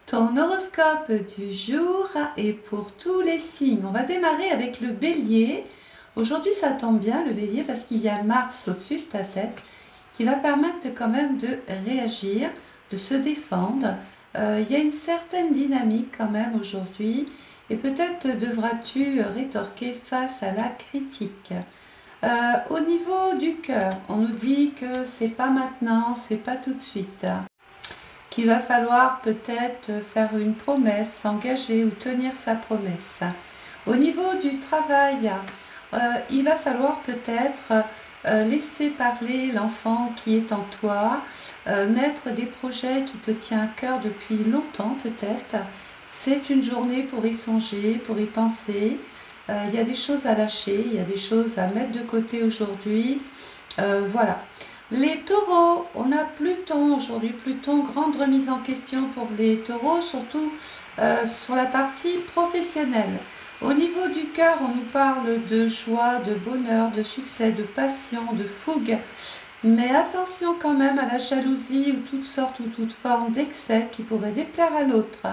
Ton horoscope du jour est pour tous les signes. On va démarrer avec le bélier. Aujourd'hui, ça tombe bien, le bélier, parce qu'il y a Mars au-dessus de ta tête qui va permettre quand même de réagir, de se défendre. Il y a une certaine dynamique quand même aujourd'hui et peut-être devras-tu rétorquer face à la critique. Au niveau du cœur, on nous dit que c'est pas maintenant, c'est pas tout de suite. Qu'il va falloir peut-être faire une promesse, s'engager ou tenir sa promesse. Au niveau du travail, il va falloir peut-être laisser parler l'enfant qui est en toi, mettre des projets qui te tiennent à cœur depuis longtemps peut-être. C'est une journée pour y songer, pour y penser. Il y a des choses à lâcher, il y a des choses à mettre de côté aujourd'hui. Voilà. Les taureaux, on a Pluton aujourd'hui, Pluton, grande remise en question pour les taureaux, surtout sur la partie professionnelle. Au niveau du cœur, on nous parle de joie, de bonheur, de succès, de passion, de fougue. Mais attention quand même à la jalousie ou toutes sortes ou toutes formes d'excès qui pourraient déplaire à l'autre.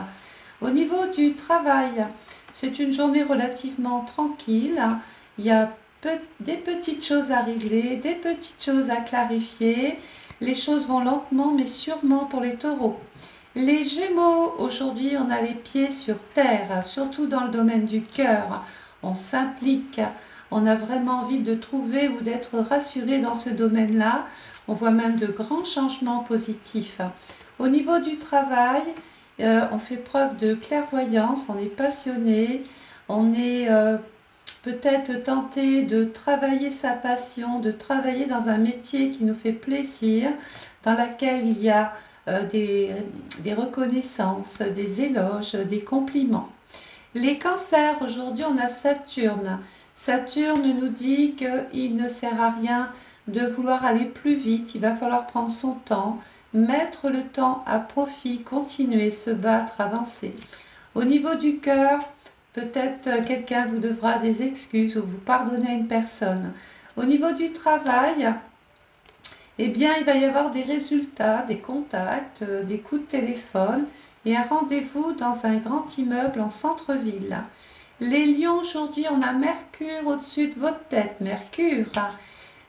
Au niveau du travail, c'est une journée relativement tranquille. Il y a des petites choses à régler, des petites choses à clarifier. Les choses vont lentement mais sûrement pour les taureaux. Les gémeaux, aujourd'hui on a les pieds sur terre, surtout dans le domaine du cœur. On s'implique, on a vraiment envie de trouver ou d'être rassuré dans ce domaine-là. On voit même de grands changements positifs. Au niveau du travail, on fait preuve de clairvoyance, on est passionné, on est peut-être tenter de travailler sa passion, de travailler dans un métier qui nous fait plaisir, dans laquelle il y a des reconnaissances, des éloges, des compliments. Les cancers, aujourd'hui on a Saturne. Saturne nous dit qu'il ne sert à rien de vouloir aller plus vite, il va falloir prendre son temps, mettre le temps à profit, continuer, se battre, avancer. Au niveau du cœur, peut-être quelqu'un vous devra des excuses ou vous pardonner à une personne. Au niveau du travail, eh bien, il va y avoir des résultats, des contacts, des coups de téléphone et un rendez-vous dans un grand immeuble en centre-ville. Les lions, aujourd'hui, on a Mercure au-dessus de votre tête. Mercure,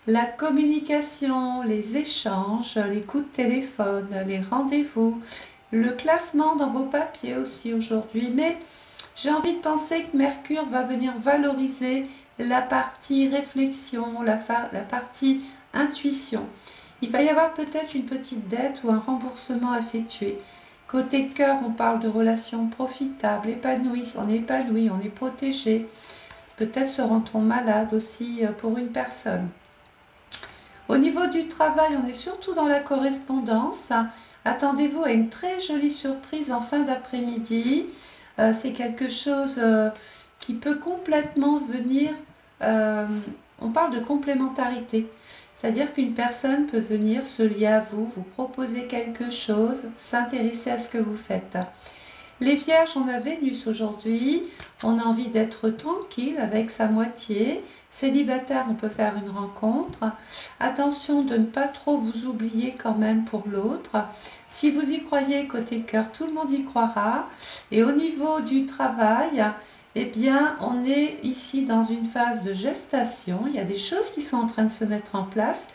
la communication, les échanges, les coups de téléphone, les rendez-vous, le classement dans vos papiers aussi aujourd'hui. Mais j'ai envie de penser que Mercure va venir valoriser la partie réflexion, la partie intuition. Il va y avoir peut-être une petite dette ou un remboursement à effectuer. Côté cœur, on parle de relations profitables, épanouies, on est épanoui, on est protégé. Peut-être seront-on malade aussi pour une personne. Au niveau du travail, on est surtout dans la correspondance. Attendez-vous à une très jolie surprise en fin d'après-midi. C'est quelque chose qui peut complètement venir, on parle de complémentarité, c'est-à-dire qu'une personne peut venir se lier à vous, vous proposer quelque chose, s'intéresser à ce que vous faites. Les vierges, on a Vénus aujourd'hui, on a envie d'être tranquille avec sa moitié. Célibataire, on peut faire une rencontre. Attention de ne pas trop vous oublier quand même pour l'autre. Si vous y croyez côté cœur, tout le monde y croira. Et au niveau du travail, eh bien, on est ici dans une phase de gestation. Il y a des choses qui sont en train de se mettre en place.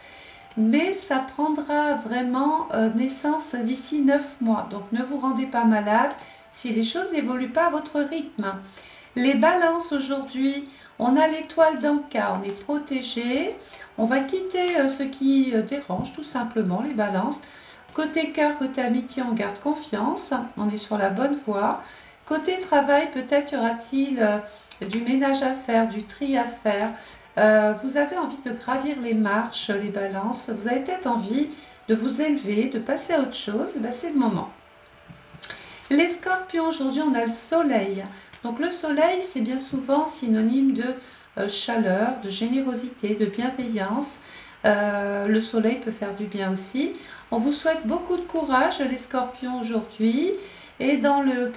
Mais ça prendra vraiment naissance d'ici 9 mois. Donc ne vous rendez pas malade si les choses n'évoluent pas à votre rythme. Les balances aujourd'hui, on a l'étoile d'Anka, on est protégé. On va quitter ce qui dérange tout simplement, les balances. Côté cœur, côté amitié, on garde confiance, on est sur la bonne voie. Côté travail, peut-être y aura-t-il du ménage à faire, du tri à faire. Vous avez envie de gravir les marches, les balances. Vous avez peut-être envie de vous élever, de passer à autre chose. Ben, c'est le moment. Les scorpions, aujourd'hui, on a le soleil. Donc le soleil, c'est bien souvent synonyme de chaleur, de générosité, de bienveillance. Le soleil peut faire du bien aussi. On vous souhaite beaucoup de courage, les scorpions, aujourd'hui. Et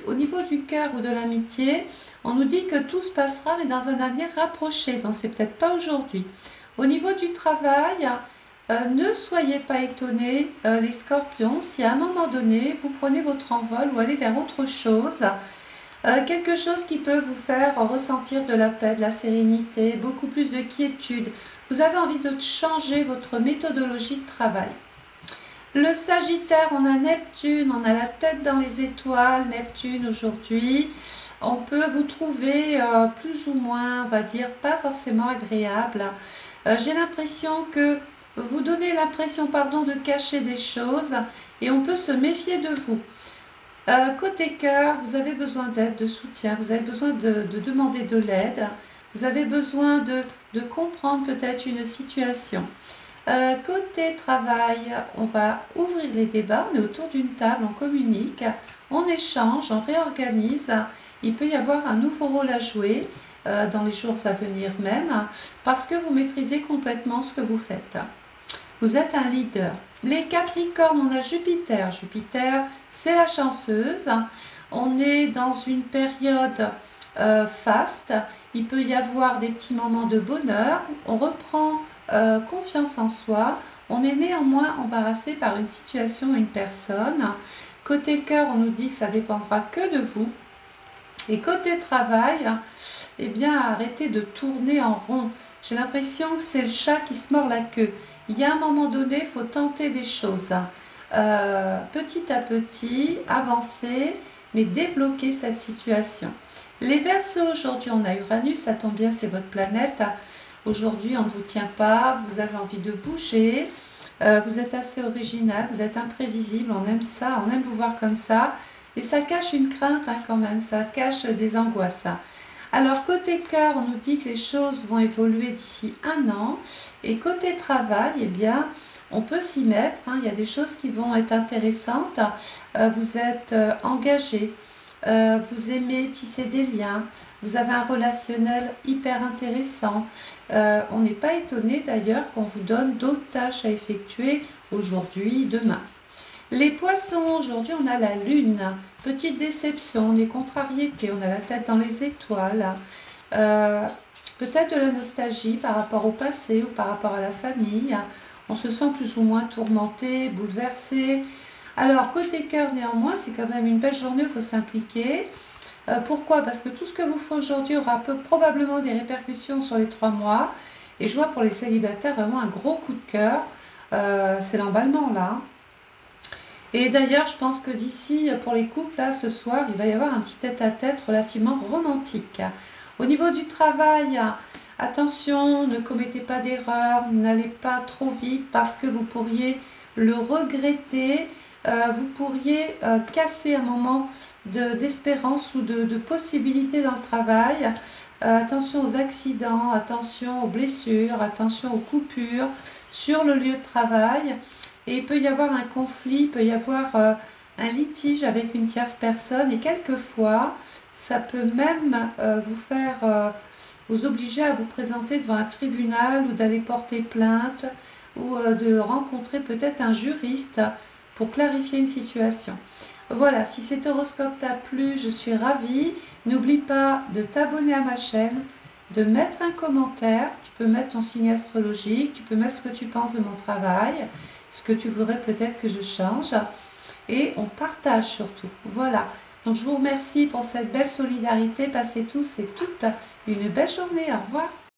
au niveau du cœur ou de l'amitié, on nous dit que tout se passera, mais dans un avenir rapproché. Donc, c'est peut-être pas aujourd'hui. Au niveau du travail, Ne soyez pas étonnés, les scorpions, si à un moment donné, vous prenez votre envol ou allez vers autre chose, quelque chose qui peut vous faire ressentir de la paix, de la sérénité, beaucoup plus de quiétude. Vous avez envie de changer votre méthodologie de travail. Le Sagittaire, on a Neptune, on a la tête dans les étoiles, Neptune aujourd'hui. On peut vous trouver plus ou moins, on va dire, pas forcément agréable. J'ai l'impression que vous donnez l'impression, pardon, de cacher des choses et on peut se méfier de vous. Côté cœur, vous avez besoin d'aide, de soutien, vous avez besoin de demander de l'aide, vous avez besoin de comprendre peut-être une situation. Côté travail, on va ouvrir les débats, on est autour d'une table, on communique, on échange, on réorganise. Il peut y avoir un nouveau rôle à jouer dans les jours à venir même, parce que vous maîtrisez complètement ce que vous faites. Vous êtes un leader. Les Capricornes, on a Jupiter. Jupiter, c'est la chanceuse. On est dans une période faste. Il peut y avoir des petits moments de bonheur. On reprend confiance en soi. On est néanmoins embarrassé par une situation, une personne. Côté cœur, on nous dit que ça dépendra que de vous. Et côté travail, eh bien, arrêtez de tourner en rond. J'ai l'impression que c'est le chat qui se mord la queue. Il y a un moment donné, il faut tenter des choses. Petit à petit, avancer, mais débloquer cette situation. Les Verseaux, aujourd'hui, on a Uranus, ça tombe bien, c'est votre planète. Aujourd'hui, on ne vous tient pas, vous avez envie de bouger. Vous êtes assez original, vous êtes imprévisible, on aime ça, on aime vous voir comme ça. Et ça cache une crainte quand même, ça cache des angoisses. Alors côté cœur, on nous dit que les choses vont évoluer d'ici 1 an. Et côté travail, eh bien, on peut s'y mettre. Il y a des choses qui vont être intéressantes. Vous êtes engagé, vous aimez tisser des liens, vous avez un relationnel hyper intéressant. On n'est pas étonné d'ailleurs qu'on vous donne d'autres tâches à effectuer aujourd'hui, demain. Les Poissons, aujourd'hui on a la Lune, petite déception, on est contrariété, on a la tête dans les étoiles, peut-être de la nostalgie par rapport au passé ou par rapport à la famille, on se sent plus ou moins tourmenté, bouleversé. Alors côté cœur néanmoins, c'est quand même une belle journée, il faut s'impliquer. Pourquoi? Parce que tout ce que vous faites aujourd'hui aura probablement des répercussions sur les 3 mois. Et je vois pour les célibataires vraiment un gros coup de cœur, c'est l'emballement là. Et d'ailleurs, je pense que d'ici, pour les couples, là, ce soir, il va y avoir un petit tête-à-tête relativement romantique. Au niveau du travail, attention, ne commettez pas d'erreurs, n'allez pas trop vite parce que vous pourriez le regretter, vous pourriez casser un moment d'espérance ou de possibilité dans le travail. Attention aux accidents, attention aux blessures, attention aux coupures sur le lieu de travail. Et il peut y avoir un conflit, il peut y avoir un litige avec une tierce personne. Et quelquefois, ça peut même vous obliger à vous présenter devant un tribunal ou d'aller porter plainte ou de rencontrer peut-être un juriste pour clarifier une situation. Voilà, si cet horoscope t'a plu, je suis ravie. N'oublie pas de t'abonner à ma chaîne, de mettre un commentaire. Tu peux mettre ton signe astrologique, tu peux mettre ce que tu penses de mon travail, ce que tu voudrais peut-être que je change. Et on partage surtout. Voilà. Donc je vous remercie pour cette belle solidarité. Passez tous et toutes une belle journée. Au revoir.